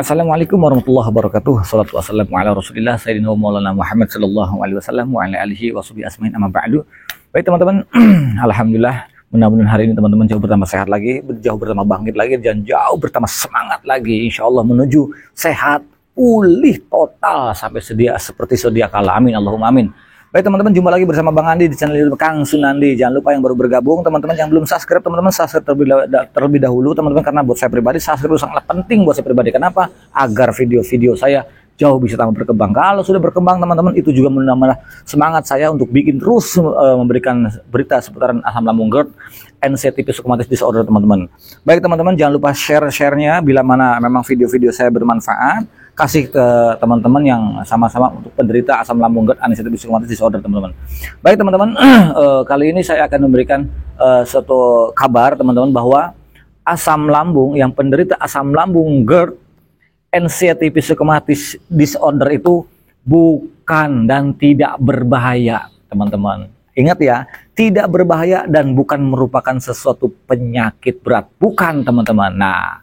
Assalamualaikum warahmatullahi wabarakatuh. Salatu wassalamu ala Rasulillah Sayyidina wa Maulana Muhammad sallallahu alaihi wasallam wa ala alihi wa sahbihi asmain amma ba'du. Baik teman-teman, alhamdulillah mudah-mudahan hari ini teman-teman jauh bertambah sehat lagi, jauh bertambah bangkit lagi, dan jauh bertambah semangat lagi insyaallah menuju sehat, pulih total sampai seperti sedia kala. Amin Allahumma amin. Baik teman-teman, jumpa lagi bersama Bang Andi di channel YouTube Kang Sunandi. Jangan lupa yang baru bergabung, teman-teman yang belum subscribe, teman-teman subscribe terlebih dahulu teman-teman, karena buat saya pribadi subscribe itu sangat penting buat saya pribadi. Kenapa? Agar video-video saya jauh bisa tambah berkembang. Kalau sudah berkembang teman-teman, itu juga menambah semangat saya untuk bikin terus memberikan berita seputaran asam lambung GERD, NCTP Sukumatis Disorder teman-teman. Baik teman-teman, jangan lupa share-nya bila mana memang video-video saya bermanfaat. Kasih ke teman-teman yang sama-sama untuk penderita asam lambung GERD, NCTP Sukumatis Disorder teman-teman. Baik teman-teman, kali ini saya akan memberikan satu kabar teman-teman bahwa asam lambung yang penderita asam lambung GERD, NCTP Sukumatis Disorder itu bukan dan tidak berbahaya teman-teman. Ingat ya, tidak berbahaya dan bukan merupakan sesuatu penyakit berat, bukan teman-teman. Nah,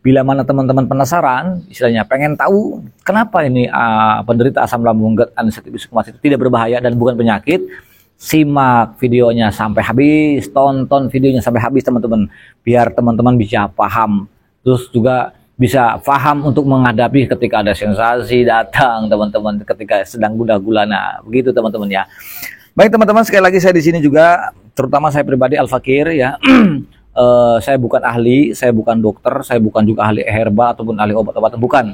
bila mana teman-teman penasaran, istilahnya pengen tahu kenapa ini penderita asam lambung GERD, NCTP Sukumatis itu tidak berbahaya dan bukan penyakit, simak videonya sampai habis, tonton videonya sampai habis teman-teman, biar teman-teman bisa paham, terus juga bisa paham untuk menghadapi ketika ada sensasi datang teman-teman, ketika sedang gundah gulana, begitu teman-teman ya. Baik teman-teman, sekali lagi saya di sini juga, terutama saya pribadi Al-Fakir ya. Saya bukan ahli, saya bukan dokter, saya bukan juga ahli herbal ataupun ahli obat-obatan, bukan.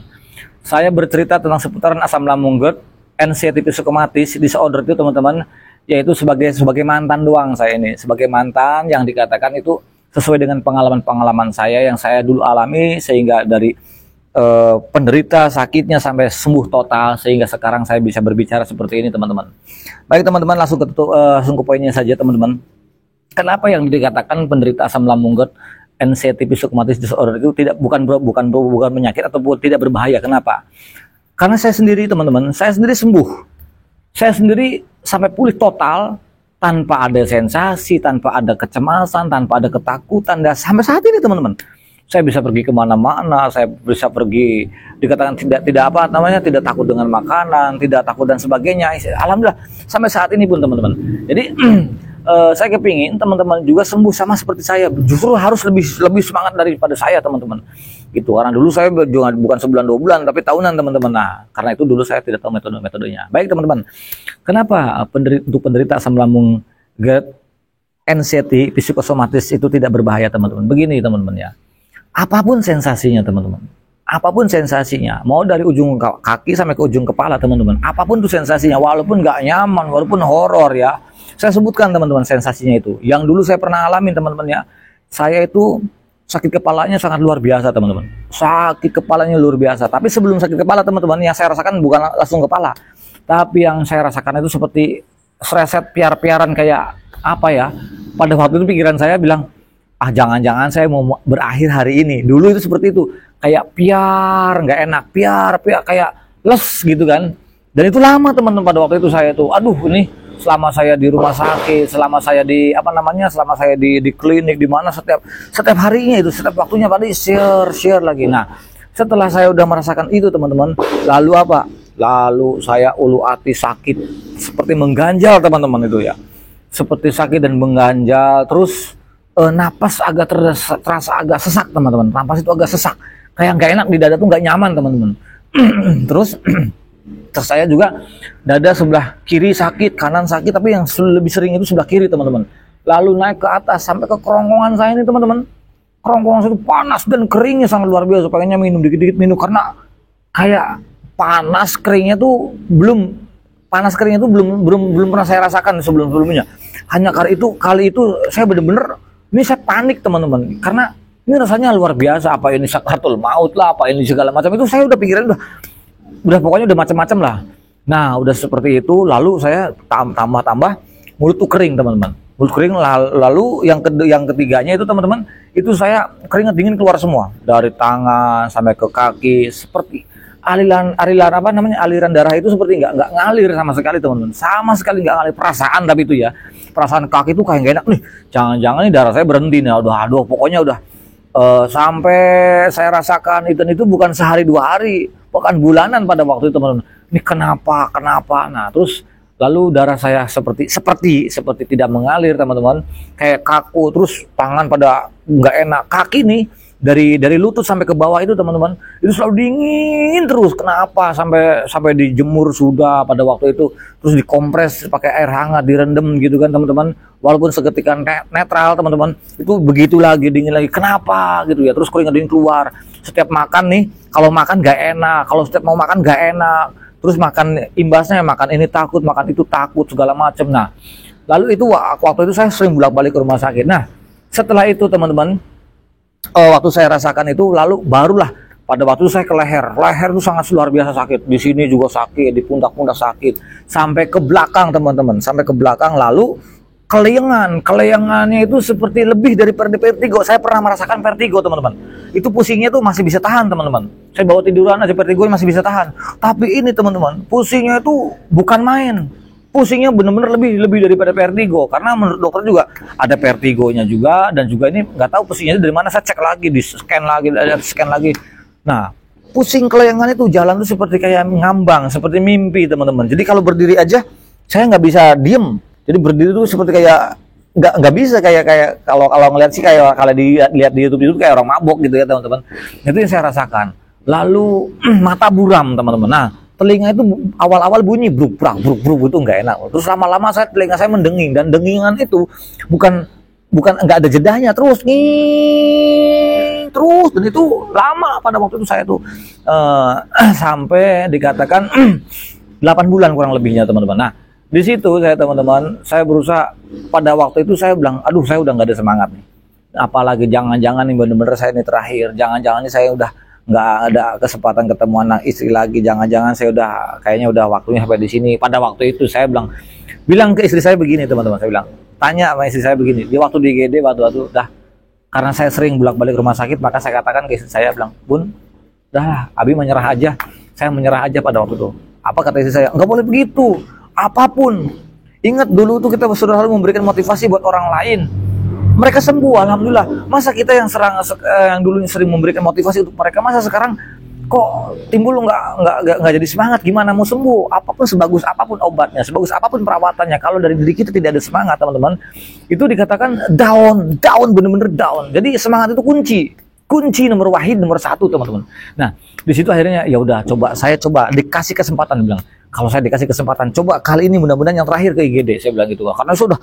Saya bercerita tentang seputaran asam lambung GERD, NCTP Sukumatis Disorder itu teman-teman, yaitu sebagai mantan doang saya ini, sebagai mantan yang dikatakan itu sesuai dengan pengalaman-pengalaman saya yang saya dulu alami, sehingga dari penderita sakitnya sampai sembuh total, sehingga sekarang saya bisa berbicara seperti ini teman-teman. Baik teman-teman, langsung ke poinnya saja teman-teman. Kenapa yang dikatakan penderita asam lambung GERD, NCTP Sukumatis Disorder itu bukan penyakit ataupun tidak berbahaya? Kenapa? Karena saya sendiri teman-teman, saya sendiri sembuh, saya sendiri sampai pulih total tanpa ada sensasi, tanpa ada kecemasan, tanpa ada ketakutan. Dan sampai saat ini teman-teman, saya bisa pergi kemana-mana, saya bisa pergi, dikatakan tidak takut dengan makanan, tidak takut dan sebagainya. Alhamdulillah sampai saat ini pun teman-teman. Jadi saya kepingin teman-teman juga sembuh sama seperti saya, justru harus lebih semangat daripada saya teman-teman. Gitu, karena dulu saya bukan sebulan 2 bulan tapi tahunan teman-teman. Nah, karena itu dulu saya tidak tahu metodenya. Baik teman-teman, kenapa untuk penderita asam lambung GERD, NCTP Sukumatis itu tidak berbahaya teman-teman? Begini teman-teman ya, apapun sensasinya teman-teman, apapun sensasinya, mau dari ujung kaki sampai ke ujung kepala teman-teman, apapun tuh sensasinya, walaupun nggak nyaman, walaupun horor ya, saya sebutkan teman-teman sensasinya itu. Yang dulu saya pernah alamin teman-teman ya, saya itu sakit kepalanya sangat luar biasa teman-teman, sakit kepalanya luar biasa. Tapi sebelum sakit kepala teman-teman, yang saya rasakan bukan langsung kepala, tapi yang saya rasakan itu seperti sereset piar-piaran, kayak apa ya, pada waktu itu pikiran saya bilang, jangan-jangan saya mau berakhir hari ini. Dulu itu seperti itu, kayak piar, nggak enak, piar kayak les gitu kan. Dan itu lama teman-teman, pada waktu itu saya tuh, aduh ini selama saya di rumah sakit, selama saya di selama saya di klinik, di mana setiap harinya itu, setiap waktunya pada share lagi. Nah, setelah saya udah merasakan itu teman-teman, lalu apa? Lalu saya ulu hati sakit seperti mengganjal teman-teman itu ya. Seperti sakit dan mengganjal, terus napas agak terasa agak sesak teman-teman. Napas itu agak sesak, kayak nggak enak di dada tuh, nggak nyaman teman-teman. Terus saya juga dada sebelah kiri sakit, kanan sakit, tapi yang lebih sering itu sebelah kiri teman-teman. Lalu naik ke atas sampai ke kerongkongan saya ini teman-teman. Kerongkongan saya itu panas dan keringnya sangat luar biasa. Pengennya minum dikit-dikit minum, karena kayak panas keringnya tuh belum pernah saya rasakan sebelumnya. Hanya kali itu saya bener-bener, ini saya panik teman-teman, karena ini rasanya luar biasa. Apa ini sakaratul maut lah, apa ini segala macam itu, saya udah pikiran udah pokoknya udah macam-macam lah. Nah, udah seperti itu, lalu saya tambah mulut tuh kering teman-teman, mulut kering. Lalu yang ketiganya itu teman-teman, itu saya keringat dingin keluar semua dari tangan sampai ke kaki, seperti aliran darah itu seperti nggak ngalir sama sekali teman-teman, sama sekali nggak ngalir. Perasaan, tapi itu ya, perasaan kaki itu kayak nggak enak nih, jangan-jangan nih darah saya berhenti nih, aduh pokoknya udah Sampai saya rasakan itu bukan sehari 2 hari, bahkan bulanan pada waktu itu teman-teman. Ini kenapa? Nah, terus lalu darah saya seperti tidak mengalir teman-teman, kayak kaku, terus tangan pada nggak enak, kaki nih dari lutut sampai ke bawah itu teman-teman, itu selalu dingin terus. Kenapa? Sampai dijemur sudah pada waktu itu, terus dikompres pakai air hangat, direndam gitu kan teman-teman, walaupun seketika netral teman-teman, itu begitu lagi dingin lagi. Kenapa gitu ya? Terus keringat dingin keluar setiap makan nih, kalau makan nggak enak, kalau setiap mau makan nggak enak. Terus makan imbasnya, makan ini takut, makan itu takut, segala macam. Nah, lalu itu waktu itu saya sering bolak-balik ke rumah sakit. Nah, setelah itu teman-teman, waktu saya rasakan itu, lalu barulah pada waktu itu saya ke leher itu sangat luar biasa sakit. Di sini juga sakit, di pundak-pundak sakit, sampai ke belakang teman-teman, sampai ke belakang. Lalu keleyangannya itu seperti lebih dari vertigo. Saya pernah merasakan vertigo teman-teman. Itu pusingnya tuh masih bisa tahan teman-teman. Saya bawa tiduran aja vertigo masih bisa tahan. Tapi ini teman-teman, pusingnya itu bukan main. Pusingnya benar-benar lebih daripada vertigo. Karena menurut dokter juga ada vertigonya juga, dan juga ini nggak tahu pusingnya dari mana. Saya cek lagi, di scan lagi. Nah, pusing kelayangan itu jalan tuh seperti kayak ngambang, seperti mimpi teman-teman. Jadi kalau berdiri aja saya nggak bisa diem. Jadi berdiri tuh seperti kayak nggak bisa, kayak kalau ngeliat sih kayak kalau dilihat di YouTube itu kayak orang mabok gitu ya teman-teman. Itu yang saya rasakan. Lalu mata buram teman-teman. Nah, telinga itu awal-awal bunyi bruk itu nggak enak. Terus lama-lama telinga saya mendenging, dan dengingan itu bukan nggak ada jedanya, terus dan itu lama pada waktu itu saya tuh sampai dikatakan 8 bulan kurang lebihnya teman-teman. Nah, di situ saya berusaha, pada waktu itu saya bilang, aduh saya udah nggak ada semangat nih, apalagi jangan-jangan nih bener-bener saya ini terakhir, jangan-jangan nih saya udah nggak ada kesempatan ketemu anak istri lagi, jangan-jangan saya kayaknya udah waktunya sampai di sini. Pada waktu itu saya bilang ke istri saya begini teman-teman, saya bilang, tanya sama istri saya begini, di waktu di IGD waktu dah, karena saya sering bolak-balik rumah sakit, maka saya katakan ke istri saya, bilang, Bun, dah Abi menyerah aja, saya menyerah aja pada waktu itu. Apa kata istri saya? Nggak boleh begitu, apapun, ingat dulu tuh kita sudah harus memberikan motivasi buat orang lain. Mereka sembuh, alhamdulillah. Masa kita yang dulunya sering memberikan motivasi untuk mereka, masa sekarang kok timbul nggak jadi semangat? Gimana mau sembuh? Apapun, sebagus apapun obatnya, sebagus apapun perawatannya, kalau dari diri kita tidak ada semangat teman-teman, itu dikatakan down, bener-bener down. Jadi semangat itu kunci nomor 1 teman-teman. Nah, di situ akhirnya ya udah, saya coba dikasih kesempatan, bilang, kalau saya dikasih kesempatan, coba kali ini mudah-mudahan yang terakhir ke IGD, saya bilang gitu. Karena sudah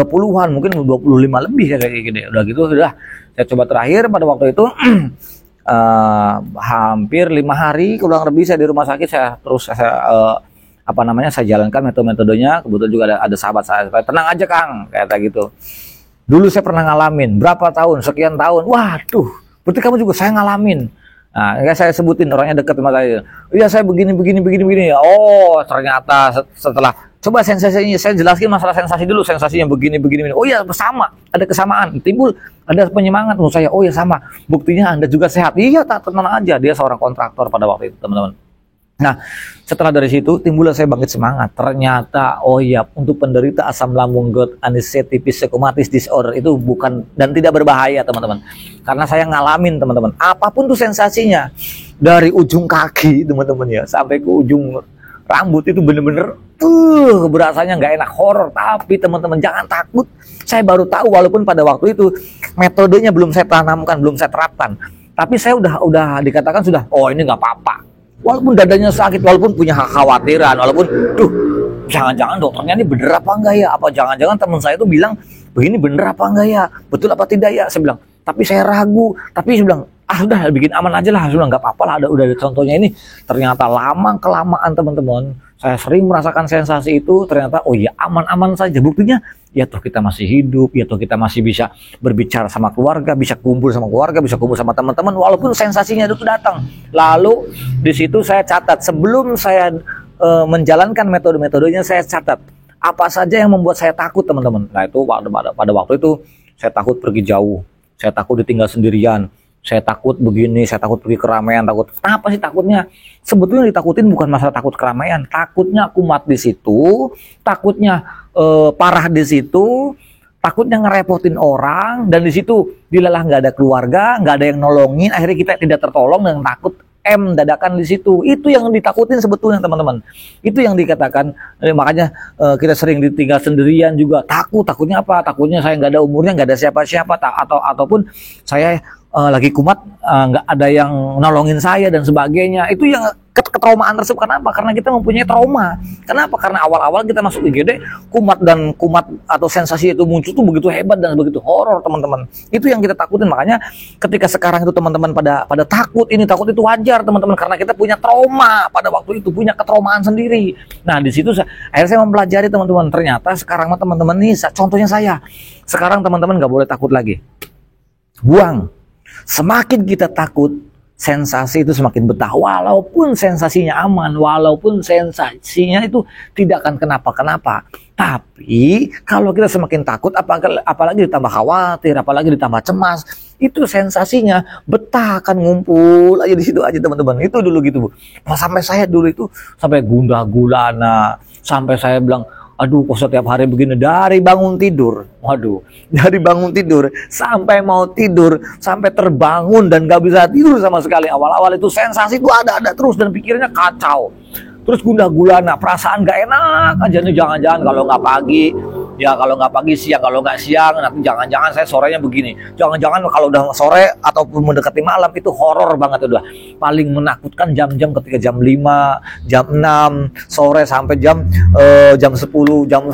puluhan, mungkin 25 lebih ya ke IGD. Udah gitu, saya coba terakhir pada waktu itu hampir 5 hari kurang lebih saya di rumah sakit. Saya jalankan metodenya. Kebetulan juga ada sahabat saya, tenang aja Kang, kata gitu. Dulu saya pernah ngalamin berapa tahun, sekian tahun. Waduh, berarti kamu juga saya ngalamin. Nah, saya sebutin orangnya dekat sama saya. Iya, saya begini. Ya. Oh, ternyata setelah coba sensasinya, saya jelaskan masalah sensasi dulu. Sensasinya begini. Oh iya, sama. Ada kesamaan. Timbul ada penyemangat menurut saya. Oh ya, sama. Buktinya Anda juga sehat. Iya, tak, tenang aja. Dia seorang kontraktor pada waktu itu, teman-teman. Nah, setelah dari situ timbullah saya bangkit semangat. Ternyata oh iya, untuk penderita asam lambung gout anxiety psychosomatic disorder itu bukan dan tidak berbahaya teman-teman. Karena saya ngalamin teman-teman. Apapun tuh sensasinya, dari ujung kaki teman-teman ya sampai ke ujung rambut itu bener-bener berasanya nggak enak, horor. Tapi teman-teman jangan takut. Saya baru tahu, walaupun pada waktu itu metodenya belum saya tanamkan, belum saya terapkan. Tapi saya udah dikatakan sudah, oh ini nggak apa-apa. Walaupun dadanya sakit, walaupun punya kekhawatiran, walaupun, jangan-jangan dokternya ini bener apa enggak ya? Apa jangan-jangan teman saya itu bilang, begini bener apa enggak ya? Betul apa tidak ya? Saya bilang, tapi saya ragu. Tapi saya bilang, udah bikin aman aja lah. Saya bilang, nggak apa-apa lah, udah ada contohnya ini. Ternyata kelamaan teman-teman, saya sering merasakan sensasi itu, ternyata, oh iya aman-aman saja. Buktinya, ya toh kita masih hidup, ya toh kita masih bisa berbicara sama keluarga, bisa kumpul sama keluarga, bisa kumpul sama teman-teman, walaupun sensasinya itu datang. Lalu di situ saya catat, sebelum saya menjalankan metode-metodenya, saya catat apa saja yang membuat saya takut teman-teman. Nah itu pada waktu itu saya takut pergi jauh, saya takut ditinggal sendirian, saya takut begini, saya takut pergi keramaian, takut. Kenapa sih takutnya? Sebetulnya ditakutin bukan masalah takut keramaian, takutnya kumat di situ, takutnya parah di situ, takutnya ngerepotin orang, dan di situ dilalah nggak ada keluarga, nggak ada yang nolongin, akhirnya kita tidak tertolong dan takut dadakan di situ. Itu yang ditakutin sebetulnya teman-teman. Itu yang dikatakan, makanya kita sering ditinggal sendirian juga takutnya apa? Takutnya saya nggak ada umurnya, nggak ada siapa-siapa, ataupun saya lagi kumat, nggak ada yang nolongin saya dan sebagainya. Itu yang ketraumaan tersebut. Kenapa? Karena kita mempunyai trauma. Kenapa? Karena awal-awal kita masuk IGD, kumat atau sensasi itu muncul tuh begitu hebat dan begitu horor, teman-teman. Itu yang kita takutin. Makanya ketika sekarang itu teman-teman pada takut itu wajar, teman-teman, karena kita punya trauma pada waktu itu, punya ketraumaan sendiri. Nah, di situ akhirnya saya mempelajari, teman-teman. Ternyata sekarang teman-teman nih, contohnya saya. Sekarang teman-teman nggak boleh takut lagi. Buang. Semakin kita takut, sensasi itu semakin betah, walaupun sensasinya aman, walaupun sensasinya itu tidak akan kenapa-kenapa. Tapi kalau kita semakin takut, apalagi ditambah khawatir, apalagi ditambah cemas, itu sensasinya betah, akan ngumpul aja di situ aja, teman-teman. Itu dulu gitu, Bu. Nah, sampai saya dulu itu sampai gundah gulana, sampai saya bilang, aduh, kok setiap hari begini, dari bangun tidur, dari bangun tidur sampai mau tidur, sampai terbangun dan gak bisa tidur sama sekali. Awal-awal itu sensasi itu ada terus dan pikirannya kacau, terus gundah gulana, perasaan gak enak aja nih. Jangan-jangan kalau nggak pagi, ya kalau nggak pagi siang, kalau nggak siang nanti jangan-jangan saya sorenya begini, jangan-jangan kalau udah sore ataupun mendekati malam itu horor banget. Udah paling menakutkan jam-jam ketika jam 5, jam 6 sore sampai jam 10,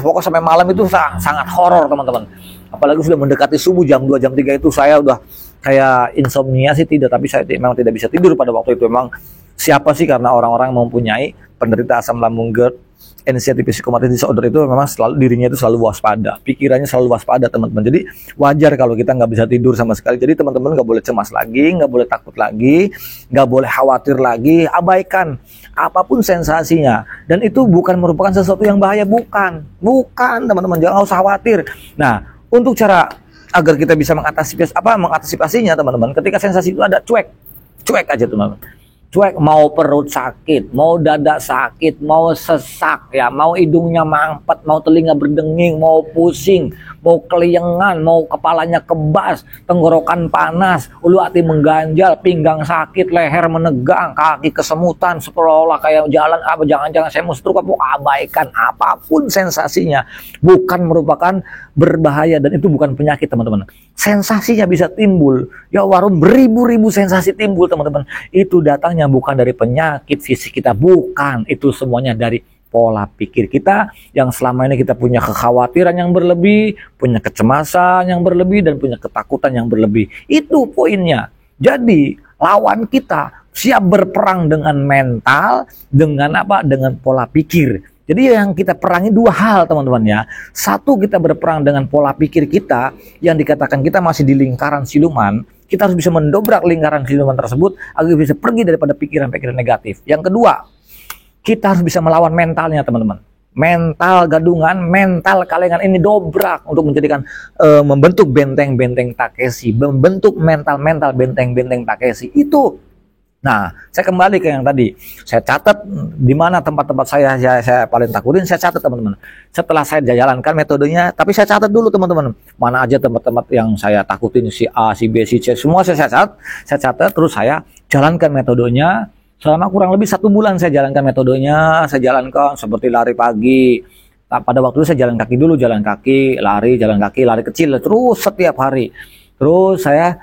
pokoknya sampai malam itu sangat horor, teman-teman. Apalagi sudah mendekati subuh jam 2, jam 3 itu saya udah kayak insomnia sih tidak, tapi saya memang tidak bisa tidur pada waktu itu. Memang siapa sih, karena orang-orang mempunyai penderita asam lambung GERD, initiative psychomotor disorder, itu memang selalu dirinya itu selalu waspada, pikirannya selalu waspada, teman-teman. Jadi wajar kalau kita nggak bisa tidur sama sekali. Jadi teman-teman nggak boleh cemas lagi, nggak boleh takut lagi, nggak boleh khawatir lagi. Abaikan apapun sensasinya, dan itu bukan merupakan sesuatu yang bahaya, bukan teman-teman, jangan usah khawatir. Nah, untuk cara agar kita bisa mengantisipasinya, teman-teman, ketika sensasi itu ada, cuek aja, teman-teman. Cuek, mau perut sakit, mau dada sakit, mau sesak, ya, mau hidungnya mampet, mau telinga berdenging, mau pusing, mau keliengan, mau kepalanya kebas, tenggorokan panas, ulu hati mengganjal, pinggang sakit, leher menegang, kaki kesemutan, seolah-olah kayak jalan apa, jangan-jangan saya mau stroke, abaikan apapun sensasinya, bukan merupakan berbahaya, dan itu bukan penyakit, teman-teman. Sensasinya bisa timbul, ya warum beribu-ribu sensasi timbul, teman-teman. Itu datangnya bukan dari penyakit fisik kita, bukan. Itu semuanya dari pola pikir kita yang selama ini kita punya kekhawatiran yang berlebih, punya kecemasan yang berlebih, dan punya ketakutan yang berlebih. Itu poinnya. Jadi lawan kita siap berperang dengan mental, dengan apa? Dengan pola pikir. Jadi yang kita perangi dua hal, teman-teman, ya. Satu, kita berperang dengan pola pikir kita yang dikatakan kita masih di lingkaran siluman. Kita harus bisa mendobrak lingkaran siluman tersebut agar bisa pergi daripada pikiran-pikiran negatif. Yang kedua, kita harus bisa melawan mentalnya, teman-teman. Mental gadungan, mental kalengan ini dobrak untuk menjadikan membentuk benteng-benteng Takeshi, membentuk mental-mental benteng-benteng Takeshi. Itu. Nah, saya kembali ke yang tadi. Saya catat di mana tempat-tempat saya paling takutin, saya catat, teman-teman. Setelah saya jalankan metodenya, tapi saya catat dulu, teman-teman. Mana aja tempat-tempat yang saya takutin, si A, si B, si C, semua saya catat, terus saya jalankan metodenya. Selama kurang lebih 1 bulan saya jalankan metodenya, saya jalankan seperti lari pagi. Nah, pada waktu itu saya jalan kaki dulu, jalan kaki, lari kecil, terus setiap hari. Terus saya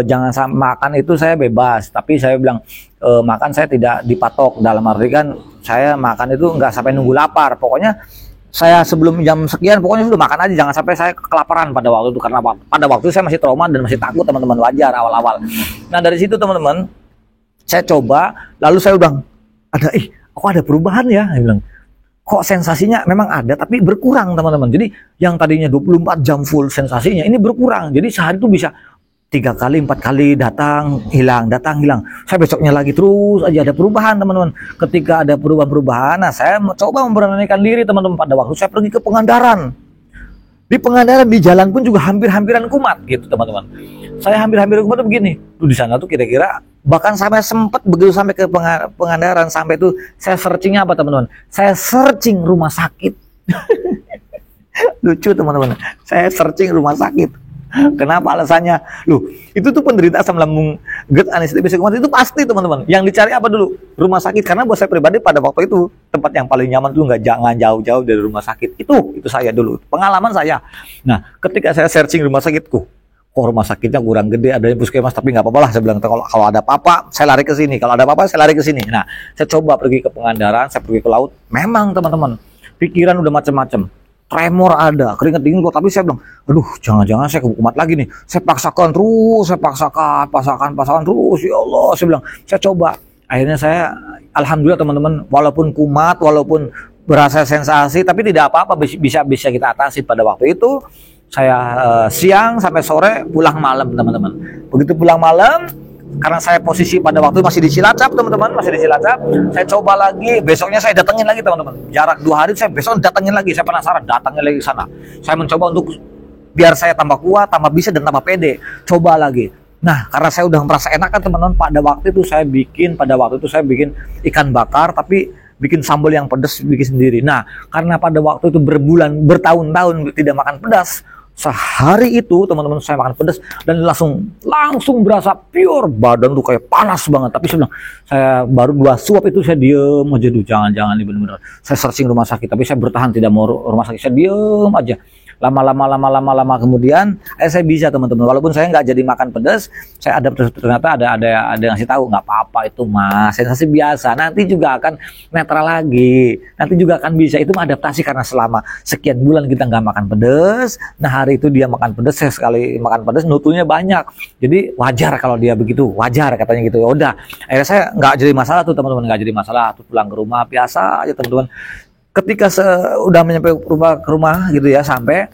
jangan sampai makan itu saya bebas, tapi saya bilang makan saya tidak dipatok, dalam arti kan saya makan itu nggak sampai nunggu lapar. Pokoknya saya sebelum jam sekian pokoknya sudah makan aja, jangan sampai saya kelaparan pada waktu itu, karena pada waktu itu saya masih trauma dan masih takut, teman-teman, wajar awal-awal. Nah, dari situ, teman-teman, saya coba, lalu saya udah kok ada perubahan ya, saya bilang. Kok sensasinya memang ada tapi berkurang, teman-teman. Jadi yang tadinya 24 jam full sensasinya ini berkurang. Jadi sehari itu bisa 3 kali 4 kali datang hilang. Saya besoknya lagi, terus aja ada perubahan, teman-teman. Ketika ada perubahan, nah saya coba memberanikan diri, teman-teman. Pada waktu saya pergi ke Pangandaran. Di Pangandaran, di jalan pun juga hampir-hampiran kumat gitu, teman-teman. Saya hampir-hampir kumat tuh begini. Tuh di sana tuh kira-kira bahkan sampai sempat begitu sampai ke Pangandaran, sampai itu saya searchingnya apa, teman-teman? Saya searching rumah sakit. Lucu teman-teman, saya searching rumah sakit. Kenapa alasannya? Loh, itu tuh penderita asam lambung GERD anestesia psikomatis itu pasti teman-teman. Yang dicari apa dulu? Rumah sakit. Karena buat saya pribadi pada waktu itu tempat yang paling nyaman tuh nggak jangan jauh-jauh dari rumah sakit. Itu saya dulu. Pengalaman saya. Nah, ketika saya searching rumah sakitku, kok rumah sakitnya kurang gede, ada puskesmas, tapi nggak apa-apa lah. Saya bilang kalau ada apa-apa, saya lari ke sini. Kalau ada apa-apa, saya lari ke sini. Nah, saya coba pergi ke Pangandaran, saya pergi ke laut. Memang teman-teman, pikiran udah macam-macam. Tremor ada, keringat dingin keluar, tapi saya bilang, aduh, jangan-jangan saya kumat lagi nih. Saya paksakan terus, saya paksakan terus, ya Allah, saya bilang, saya coba. Akhirnya saya, alhamdulillah teman-teman, walaupun kumat, walaupun berasa sensasi, tapi tidak apa-apa, bisa kita atasi. Pada waktu itu, saya siang sampai sore, pulang malam teman-teman. Begitu pulang malam, karena saya posisi pada waktu masih di Cilacap teman-teman, masih di Cilacap, saya coba lagi, besoknya saya datengin lagi teman-teman, jarak 2 hari saya besok datengin lagi, saya penasaran, datangnya lagi ke sana, saya mencoba untuk biar saya tambah kuat, tambah bisa dan tambah pede, coba lagi. Nah, karena saya udah merasa enak kan teman-teman, pada waktu itu saya bikin ikan bakar, tapi bikin sambal yang pedas, bikin sendiri. Nah, karena pada waktu itu bertahun-tahun tidak makan pedas, sehari itu teman-teman saya makan pedas dan langsung berasa pure, badan tuh kayak panas banget. Tapi saya baru 2 suap itu saya diem aja, jangan-jangan ini benar-benar. Saya searching rumah sakit, tapi saya bertahan tidak mau rumah sakit, saya diem aja. Lama kemudian saya bisa teman-teman, walaupun saya nggak jadi makan pedas, saya ternyata ada yang ngasih tahu, nggak apa-apa itu mas, sensasi biasa, nanti juga akan netral lagi, nanti juga akan bisa. Itu adaptasi karena selama sekian bulan kita nggak makan pedas. Nah, hari itu dia makan pedas, saya sekali makan pedas nutunya banyak, jadi wajar kalau dia begitu, wajar katanya gitu. Ya udah, akhirnya saya nggak jadi masalah tuh teman-teman, nggak jadi masalah tuh, pulang ke rumah biasa aja teman-teman. Ketika udah nyampe ke rumah gitu ya, sampai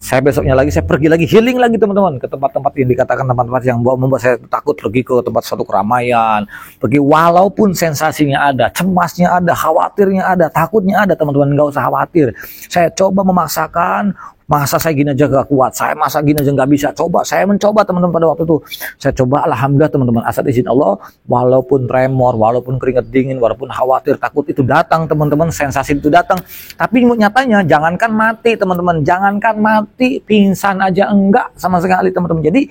saya besoknya lagi saya pergi lagi healing lagi teman-teman ke tempat-tempat yang dikatakan tempat-tempat yang membuat saya takut, pergi ke tempat satu keramaian, pergi walaupun sensasinya ada, cemasnya ada, khawatirnya ada, takutnya ada teman-teman, nggak usah khawatir. Saya coba memaksakan, masa saya gini aja gak kuat, saya masa gini aja gak bisa, saya mencoba teman-teman. Pada waktu itu saya coba, alhamdulillah teman-teman, asal izin Allah, walaupun tremor, walaupun keringat dingin, walaupun khawatir, takut itu datang teman-teman, sensasi itu datang, tapi nyatanya jangankan mati teman-teman, jangankan mati, pingsan aja enggak sama sekali teman-teman. Jadi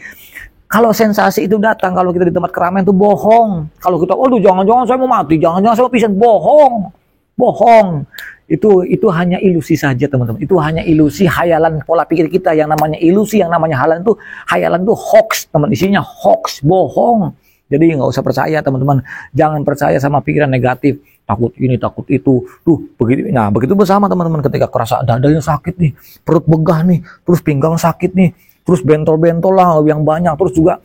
kalau sensasi itu datang, kalau kita di tempat keramaian itu bohong. Kalau kita, aduh jangan-jangan saya mau mati, jangan-jangan saya mau pingsan, bohong. Itu hanya ilusi saja teman-teman. Itu hanya ilusi, hayalan pola pikir kita. Yang namanya ilusi, yang namanya hayalan itu hoax teman, isinya hoax, bohong. Jadi nggak usah percaya teman-teman. Jangan percaya sama pikiran negatif, takut ini, takut itu. Begitu. Nah, begitu bersama teman-teman, ketika kerasa dadanya sakit nih, perut begah nih, terus pinggang sakit nih, terus bentol-bentol lah yang banyak, terus juga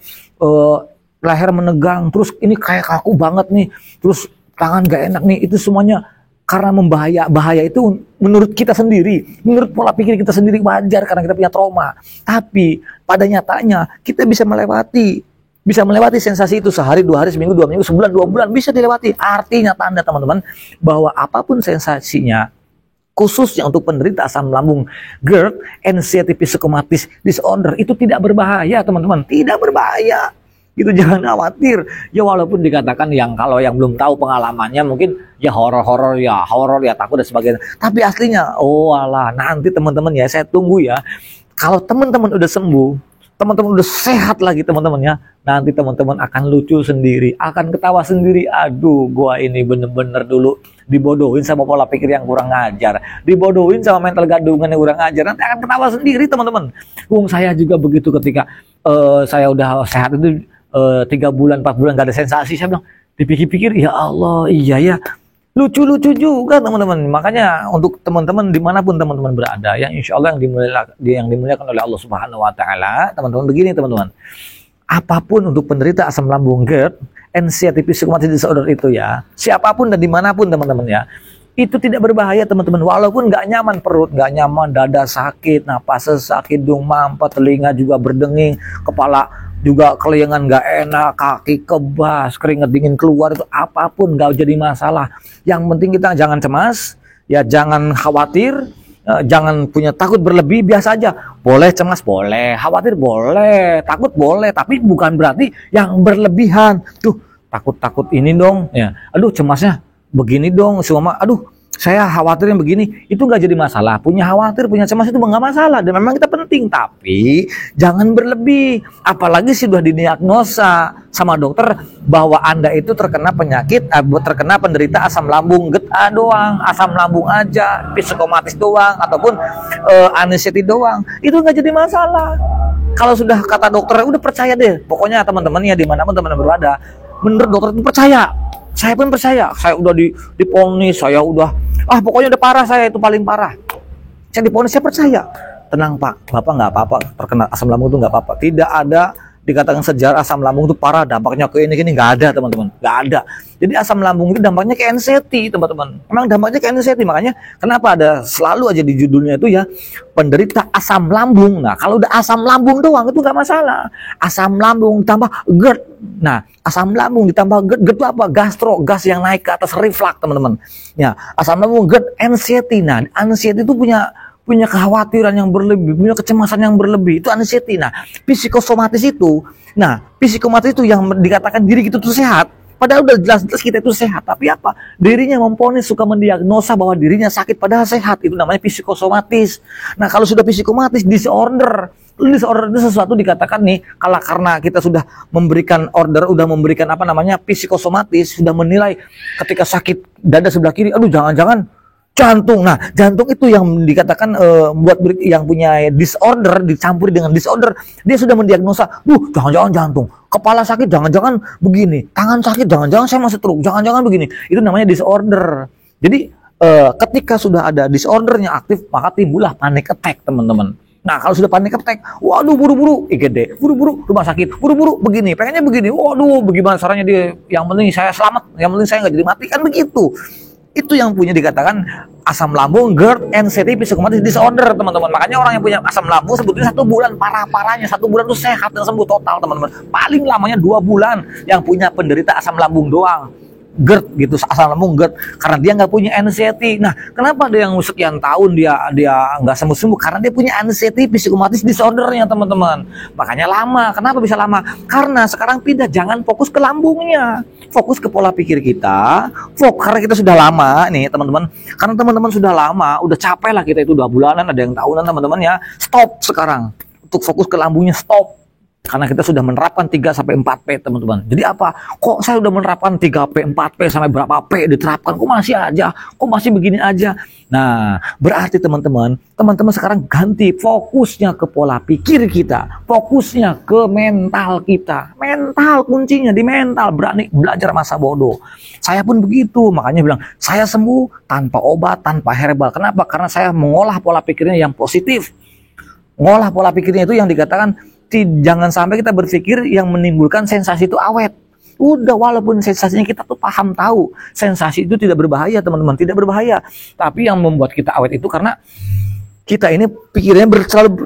leher menegang, terus ini kayak kaku banget nih, terus tangan gak enak nih, itu semuanya karena bahaya itu menurut kita sendiri, menurut pola pikir kita sendiri wajar karena kita punya trauma. Tapi pada nyatanya kita bisa melewati sensasi itu sehari, 2 hari, seminggu, 2 minggu, sebulan, 2 bulan bisa dilewati. Artinya tanda teman-teman bahwa apapun sensasinya, khususnya untuk penderita asam lambung GERD, anxiety psychomatis disorder, itu tidak berbahaya teman-teman, tidak berbahaya. Gitu, jangan khawatir. Ya walaupun dikatakan kalau yang belum tahu pengalamannya mungkin ya horor ya takut dan sebagainya. Tapi aslinya, oh alah, nanti teman-teman ya, saya tunggu ya. Kalau teman-teman udah sembuh, teman-teman udah sehat lagi teman-teman ya, nanti teman-teman akan lucu sendiri, akan ketawa sendiri. Aduh, gua ini bener-bener dulu dibodohin sama pola pikir yang kurang ajar, dibodohin sama mental gadungan yang kurang ajar, nanti akan ketawa sendiri teman-teman. Saya juga begitu ketika saya udah sehat itu 3 bulan, 4 bulan gak ada sensasi, saya bilang, dipikir-pikir, ya Allah, iya ya, lucu-lucu juga teman-teman. Makanya untuk teman-teman dimanapun teman-teman berada, yang insya Allah yang dimuliakan oleh Allah Subhanahu Wa Taala, teman-teman, begini teman-teman, apapun untuk penderita asam lambung GERD, anxiety psychomatis disorder itu ya, siapapun dan dimanapun teman-teman ya, itu tidak berbahaya teman-teman. Walaupun nggak nyaman perut, nggak nyaman, dada sakit, napas sesak, hidung mampet, telinga juga berdenging, kepala juga kelayangan nggak enak, kaki kebas, keringat dingin keluar, itu apapun nggak jadi masalah. Yang penting kita jangan cemas, ya jangan khawatir, jangan punya takut berlebih, biasa aja. Boleh cemas, boleh, khawatir boleh, takut boleh, tapi bukan berarti yang berlebihan. Takut ini dong, ya. Aduh cemasnya begini dong, semua. Aduh saya khawatir yang begini, itu nggak jadi masalah. Punya khawatir, punya cemas itu nggak masalah. Dan memang kita penting, tapi jangan berlebih. Apalagi sudah didiagnosa sama dokter bahwa Anda itu terkena penyakit, terkena penderita asam lambung doang, asam lambung aja, psikomatis doang, ataupun anxiety doang. Itu nggak jadi masalah. Kalau sudah kata dokter, udah percaya deh. Pokoknya teman-teman ya dimanapun teman-teman berada, menurut dokter itu percaya. Saya pun percaya, saya udah diponis, saya udah, pokoknya udah parah, saya itu paling parah. Saya diponis, saya percaya. Tenang Pak, Bapak nggak apa-apa, terkena asam lambung itu nggak apa-apa. Tidak ada dikatakan sejarah asam lambung itu parah, dampaknya ke ini, nggak ada teman-teman, nggak ada. Jadi asam lambung itu dampaknya ke anxiety teman-teman. Memang dampaknya ke anxiety, makanya kenapa ada selalu aja di judulnya itu ya, penderita asam lambung. Nah kalau udah asam lambung doang itu nggak masalah. Asam lambung tambah GERD. Nah asam lambung ditambah GERD, GERD itu apa? Gas yang naik ke atas, reflux teman-teman. Ya asam lambung, GERD, anxiety. Nah anxiety itu punya kekhawatiran yang berlebih, punya kecemasan yang berlebih, itu anxiety. Nah, psikosomatis itu, yang dikatakan diri kita itu sehat, padahal udah jelas-jelas kita itu sehat, tapi apa? Dirinya memponis, suka mendiagnosa bahwa dirinya sakit padahal sehat, itu namanya psikosomatis. Nah, kalau sudah psikomatis, disorder itu sesuatu dikatakan nih, kalau karena kita sudah memberikan order, udah memberikan psikosomatis, sudah menilai ketika sakit dada sebelah kiri, aduh jangan-jangan jantung. Nah, jantung itu yang dikatakan buat yang punya disorder dicampur dengan disorder, dia sudah mendiagnosa, jangan-jangan jantung, kepala sakit jangan-jangan begini, tangan sakit jangan-jangan saya masih stroke, jangan-jangan begini. Itu namanya disorder. Jadi ketika sudah ada disordernya aktif, maka timbullah panic attack, teman-teman. Nah, kalau sudah panic attack, waduh buru-buru IGD, buru-buru rumah sakit, buru-buru begini, pengennya begini, waduh bagaimana caranya dia, yang penting saya selamat, yang penting saya nggak jadi mati, kan begitu. Itu yang punya dikatakan asam lambung, GERD, anxiety, psikosomatis disorder, teman-teman. Makanya orang yang punya asam lambung sebetulnya 1 bulan, parah-parahnya 1 bulan itu sehat dan sembuh total, teman-teman. Paling lamanya 2 bulan yang punya penderita asam lambung doang, GERD gitu, asam lambung GERD, karena dia nggak punya anxiety. Nah, kenapa ada yang sekian tahun dia nggak sembuh-sembuh? Karena dia punya anxiety, psikosomatis disordernya, teman-teman. Makanya lama. Kenapa bisa lama? Karena sekarang pindah, jangan fokus ke lambungnya, fokus ke pola pikir kita. Karena kita sudah lama nih, teman-teman. Karena teman-teman sudah lama, udah capek lah kita itu 2 bulanan, ada yang tahunan, teman-teman ya. Stop sekarang. Untuk fokus ke lambungnya, stop. Karena kita sudah menerapkan 3-4P, teman-teman. Jadi apa? Kok saya udah menerapkan 3P, 4P, sampai berapa P diterapkan, kok masih aja? Kok masih begini aja? Nah, berarti teman-teman sekarang ganti fokusnya ke pola pikir kita. Fokusnya ke mental kita. Mental, kuncinya di mental. Berani belajar masa bodoh. Saya pun begitu. Makanya bilang, saya sembuh tanpa obat, tanpa herbal. Kenapa? Karena saya mengolah pola pikirnya yang positif. Mengolah pola pikirnya itu yang dikatakan, jangan sampai kita berpikir yang menimbulkan sensasi itu awet. Udah, walaupun sensasinya kita tuh paham tahu, sensasi itu tidak berbahaya, teman-teman, tidak berbahaya. Tapi yang membuat kita awet itu karena kita ini pikirannya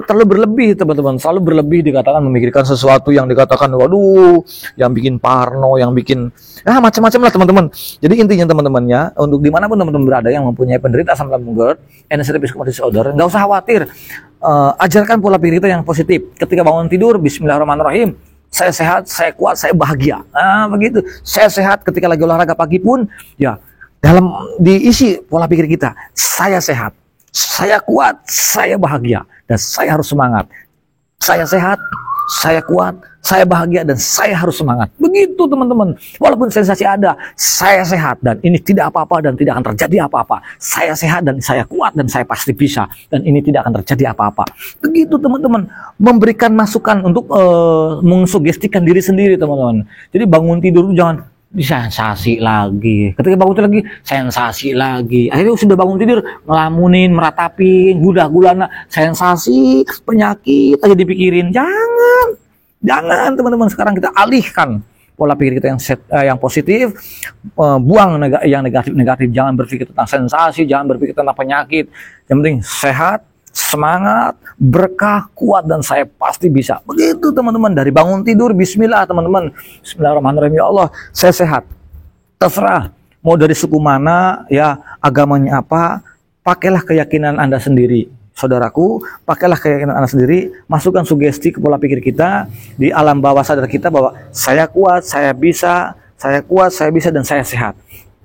terlalu berlebih, teman-teman. Selalu berlebih, dikatakan memikirkan sesuatu yang dikatakan, waduh, yang bikin parno, yang bikin macam-macam lah, teman-teman. Jadi intinya teman-temannya, untuk dimanapun teman-teman berada yang mempunyai penderita asam lambung GERD, anxiety psikosomatis disorder, nggak usah khawatir. Ajarkan pola pikir kita yang positif. Ketika bangun tidur, bismillahirrahmanirrahim, saya sehat, saya kuat, saya bahagia. Begitu. Saya sehat. Ketika lagi olahraga pagi pun, ya, dalam diisi pola pikir kita, saya sehat, saya kuat, saya bahagia, dan saya harus semangat. Saya sehat, saya kuat, saya bahagia, dan saya harus semangat. Begitu, teman-teman. Walaupun sensasi ada, saya sehat, dan ini tidak apa-apa, dan tidak akan terjadi apa-apa. Saya sehat, dan saya kuat, dan saya pasti bisa, dan ini tidak akan terjadi apa-apa. Begitu, teman-teman. Memberikan masukan untuk mengsugestikan diri sendiri, teman-teman. Jadi bangun tidur itu jangan sensasi lagi. Ketika bangun tidur lagi, sensasi lagi. Akhirnya sudah bangun tidur, ngelamunin, meratapin, gudah-gulana, sensasi, penyakit aja dipikirin. Jangan, teman-teman. Sekarang kita alihkan pola pikir kita yang positif, buang yang negatif. Jangan berpikir tentang sensasi, jangan berpikir tentang penyakit. Yang penting sehat, semangat, berkah, kuat, dan saya pasti bisa. Begitu, teman-teman. Dari bangun tidur, bismillah, teman-teman. Bismillahirrahmanirrahim. Ya Allah, saya sehat. Terserah mau dari suku mana, ya, agamanya apa, pakailah keyakinan Anda sendiri. Saudaraku, pakailah keyakinan Anda sendiri, masukkan sugesti ke pola pikir kita, di alam bawah sadar kita bahwa saya kuat, saya bisa, saya kuat, saya bisa, dan saya sehat.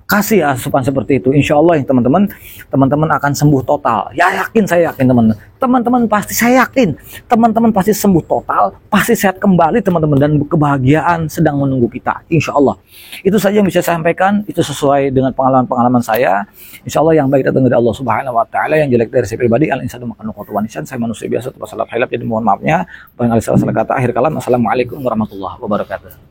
kasih asupan seperti itu, insya Allah teman-teman akan sembuh total. Ya yakin, saya yakin teman-teman pasti, saya yakin teman-teman pasti sembuh total, pasti sehat kembali teman-teman, dan kebahagiaan sedang menunggu kita, insya Allah. Itu saja yang bisa saya sampaikan, itu sesuai dengan pengalaman saya. Insya Allah yang baik datang dari Allah Subhanahu Wa Taala, yang jelek dari saya pribadi. Al insanu makan nuqatu nisan, saya manusia biasa, terpasalah hilap, jadi mohon maafnya. Paling salah kata, akhir kalam, assalamualaikum warahmatullahi wabarakatuh.